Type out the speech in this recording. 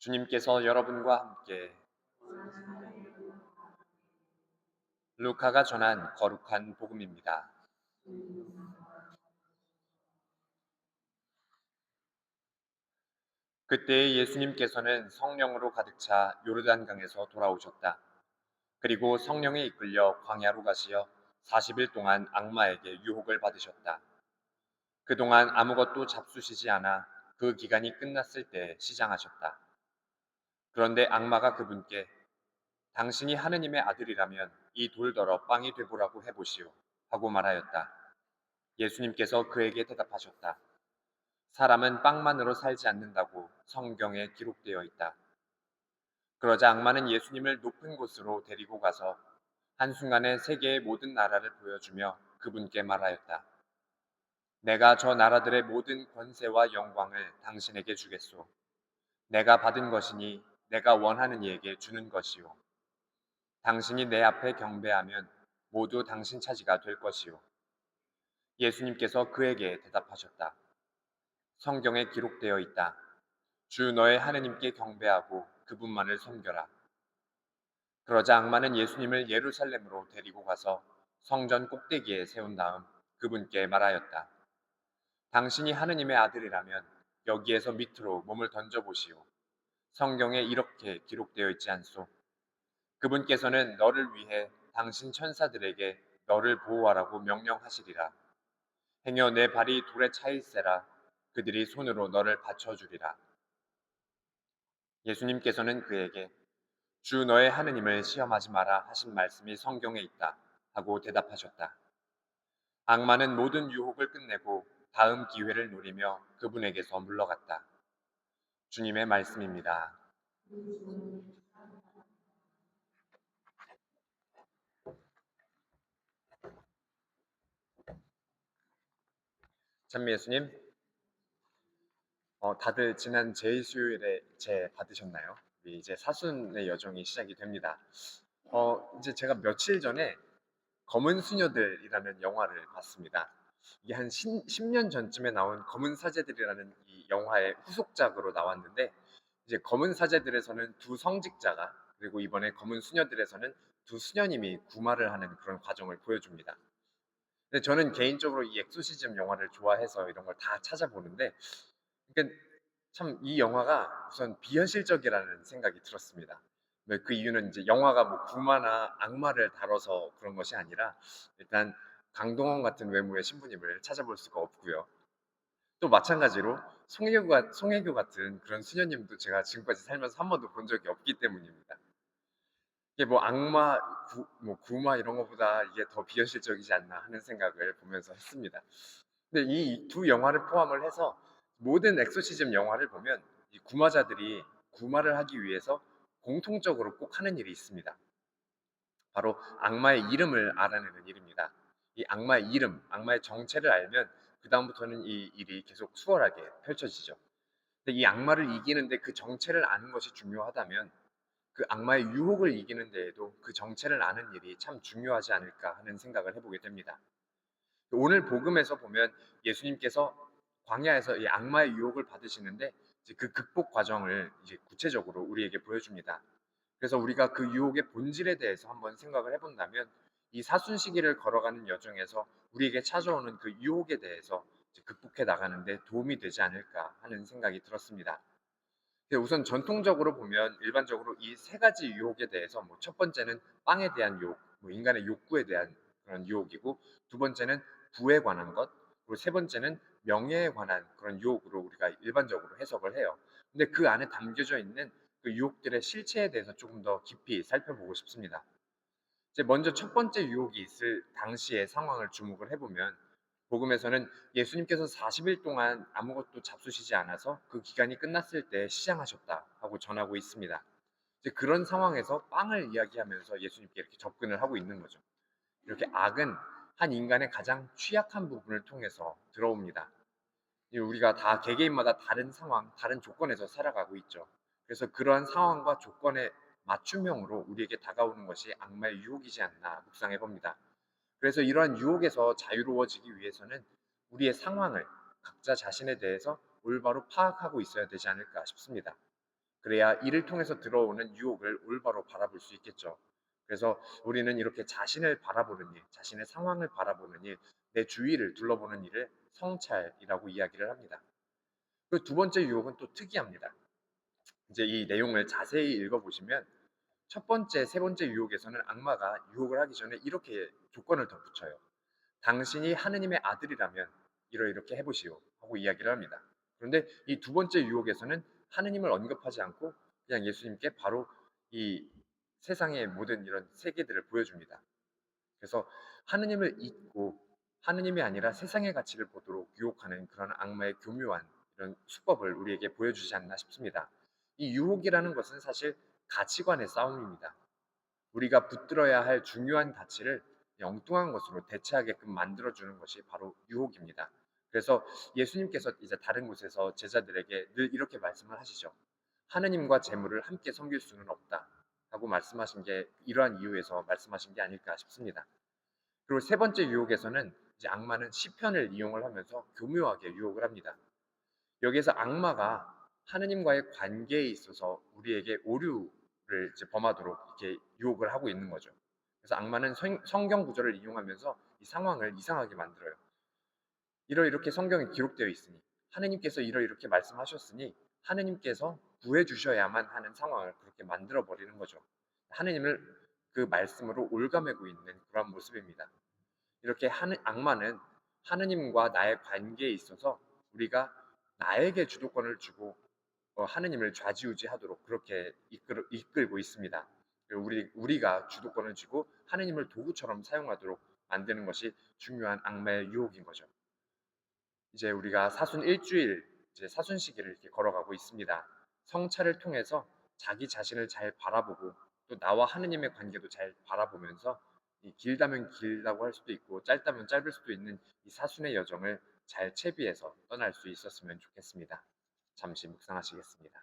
주님께서 여러분과 함께 루카가 전한 거룩한 복음입니다. 그때 예수님께서는 성령으로 가득 차 요르단강에서 돌아오셨다. 그리고 성령에 이끌려 광야로 가시어 40일 동안 악마에게 유혹을 받으셨다. 그동안 아무것도 잡수시지 않아 그 기간이 끝났을 때 시장하셨다. 그런데 악마가 그분께 당신이 하느님의 아들이라면 이 돌더러 빵이 되보라고 해보시오 하고 말하였다. 예수님께서 그에게 대답하셨다. 사람은 빵만으로 살지 않는다고 성경에 기록되어 있다. 그러자 악마는 예수님을 높은 곳으로 데리고 가서 한순간에 세계의 모든 나라를 보여주며 그분께 말하였다. 내가 저 나라들의 모든 권세와 영광을 당신에게 주겠소. 내가 받은 것이니 내가 원하는 이에게 주는 것이요. 당신이 내 앞에 경배하면 모두 당신 차지가 될 것이요. 예수님께서 그에게 대답하셨다. 성경에 기록되어 있다. 주 너의 하느님께 경배하고 그분만을 섬겨라. 그러자 악마는 예수님을 예루살렘으로 데리고 가서 성전 꼭대기에 세운 다음 그분께 말하였다. 당신이 하느님의 아들이라면 여기에서 밑으로 몸을 던져보시오. 성경에 이렇게 기록되어 있지 않소. 그분께서는 너를 위해 당신 천사들에게 너를 보호하라고 명령하시리라. 행여 내 발이 돌에 차일세라. 그들이 손으로 너를 받쳐주리라. 예수님께서는 그에게 주 너의 하느님을 시험하지 마라 하신 말씀이 성경에 있다 하고 대답하셨다. 악마는 모든 유혹을 끝내고 다음 기회를 노리며 그분에게서 물러갔다. 주님의 말씀입니다. 찬미 예수님, 다들 지난 제일수요일에 제 받으셨나요? 이제 사순의 여정이 시작이 됩니다. 이제 제가 며칠 전에 검은 수녀들이라는 영화를 봤습니다. 이게 한 10년 전쯤에 나온 검은 사제들이라는 이 영화의 후속작으로 나왔는데 이제 검은 사제들에서는 두 성직자가 그리고 이번에 검은 수녀들에서는 두 수녀님이 구마를 하는 그런 과정을 보여줍니다. 근데 저는 개인적으로 이 엑소시즘 영화를 좋아해서 이런 걸 다 찾아보는데 그러니까 참 이 영화가 우선 비현실적이라는 생각이 들었습니다. 그 이유는 이제 영화가 뭐 구마나 악마를 다뤄서 그런 것이 아니라 일단 강동원 같은 외모의 신부님을 찾아볼 수가 없고요. 또 마찬가지로 송혜교 같은 그런 수녀님도 제가 지금까지 살면서 한 번도 본 적이 없기 때문입니다. 이게 뭐 악마, 뭐 구마 이런 것보다 이게 더 비현실적이지 않나 하는 생각을 보면서 했습니다. 근데 이 두 영화를 포함을 해서 모든 엑소시즘 영화를 보면 이 구마자들이 구마를 하기 위해서 공통적으로 꼭 하는 일이 있습니다. 바로 악마의 이름을 알아내는 일입니다. 이 악마의 이름, 악마의 정체를 알면 그다음부터는 이 일이 계속 수월하게 펼쳐지죠. 근데 이 악마를 이기는데 그 정체를 아는 것이 중요하다면 그 악마의 유혹을 이기는 데에도 그 정체를 아는 일이 참 중요하지 않을까 하는 생각을 해보게 됩니다. 오늘 복음에서 보면 예수님께서 광야에서 이 악마의 유혹을 받으시는데 이제 그 극복 과정을 이제 구체적으로 우리에게 보여줍니다. 그래서 우리가 그 유혹의 본질에 대해서 한번 생각을 해본다면 이 사순시기를 걸어가는 여정에서 우리에게 찾아오는 그 유혹에 대해서 이제 극복해 나가는데 도움이 되지 않을까 하는 생각이 들었습니다. 우선 전통적으로 보면 일반적으로 이 세 가지 유혹에 대해서 뭐 첫 번째는 빵에 대한 유혹, 뭐 인간의 욕구에 대한 그런 유혹이고 두 번째는 부에 관한 것, 그리고 세 번째는 명예에 관한 그런 유혹으로 우리가 일반적으로 해석을 해요. 근데 그 안에 담겨져 있는 그 유혹들의 실체에 대해서 조금 더 깊이 살펴보고 싶습니다. 이제 먼저 첫 번째 유혹이 있을 당시의 상황을 주목을 해보면 복음에서는 예수님께서 40일 동안 아무것도 잡수시지 않아서 그 기간이 끝났을 때 시장하셨다 하고 전하고 있습니다. 이제 그런 상황에서 빵을 이야기하면서 예수님께 이렇게 접근을 하고 있는 거죠. 이렇게 악은 한 인간의 가장 취약한 부분을 통해서 들어옵니다. 우리가 다 개개인마다 다른 상황, 다른 조건에서 살아가고 있죠. 그래서 그러한 상황과 조건에 맞춤형으로 우리에게 다가오는 것이 악마의 유혹이지 않나 묵상해 봅니다. 그래서 이러한 유혹에서 자유로워지기 위해서는 우리의 상황을 각자 자신에 대해서 올바로 파악하고 있어야 되지 않을까 싶습니다. 그래야 이를 통해서 들어오는 유혹을 올바로 바라볼 수 있겠죠. 그래서 우리는 이렇게 자신을 바라보는 일, 자신의 상황을 바라보는 일, 내 주위를 둘러보는 일을 성찰이라고 이야기를 합니다. 그 두 번째 유혹은 또 특이합니다. 이제 이 내용을 자세히 읽어보시면 첫 번째, 세 번째 유혹에서는 악마가 유혹을 하기 전에 이렇게 조건을 덧붙여요. 당신이 하느님의 아들이라면 이렇게 해보시오 하고 이야기를 합니다. 그런데 이 두 번째 유혹에서는 하느님을 언급하지 않고 그냥 예수님께 바로 이 세상의 모든 이런 세계들을 보여줍니다. 그래서 하느님을 잊고 하느님이 아니라 세상의 가치를 보도록 유혹하는 그런 악마의 교묘한 이런 수법을 우리에게 보여주지 않나 싶습니다. 이 유혹이라는 것은 사실 가치관의 싸움입니다. 우리가 붙들어야 할 중요한 가치를 엉뚱한 것으로 대체하게끔 만들어주는 것이 바로 유혹입니다. 그래서 예수님께서 이제 다른 곳에서 제자들에게 늘 이렇게 말씀을 하시죠. 하느님과 재물을 함께 섬길 수는 없다. 하고 말씀하신 게 이러한 이유에서 말씀하신 게 아닐까 싶습니다. 그리고 세 번째 유혹에서는 이제 악마는 시편을 이용을 하면서 교묘하게 유혹을 합니다. 여기에서 악마가 하느님과의 관계에 있어서 우리에게 오류를 이제 범하도록 이렇게 유혹을 하고 있는 거죠. 그래서 악마는 성경 구절을 이용하면서 이 상황을 이상하게 만들어요. 이렇게 성경에 기록되어 있으니 하느님께서 이렇게 말씀하셨으니 하느님께서 구해 주셔야만 하는 상황을 그렇게 만들어 버리는 거죠. 하느님을 그 말씀으로 올가매고 있는 그런 모습입니다. 이렇게 악마는 하느님과 나의 관계에 있어서 우리가 나에게 주도권을 주고 하느님을 좌지우지하도록 그렇게 이끌고 있습니다. 우리가 주도권을 쥐고 하느님을 도구처럼 사용하도록 만드는 것이 중요한 악마의 유혹인 거죠. 이제 우리가 사순 일주일 이제 사순 시기를 이렇게 걸어가고 있습니다. 성찰을 통해서 자기 자신을 잘 바라보고 또 나와 하느님의 관계도 잘 바라보면서 이 길다면 길다고 할 수도 있고 짧다면 짧을 수도 있는 이 사순의 여정을 잘 채비해서 떠날 수 있었으면 좋겠습니다. 잠시 묵상하시겠습니다.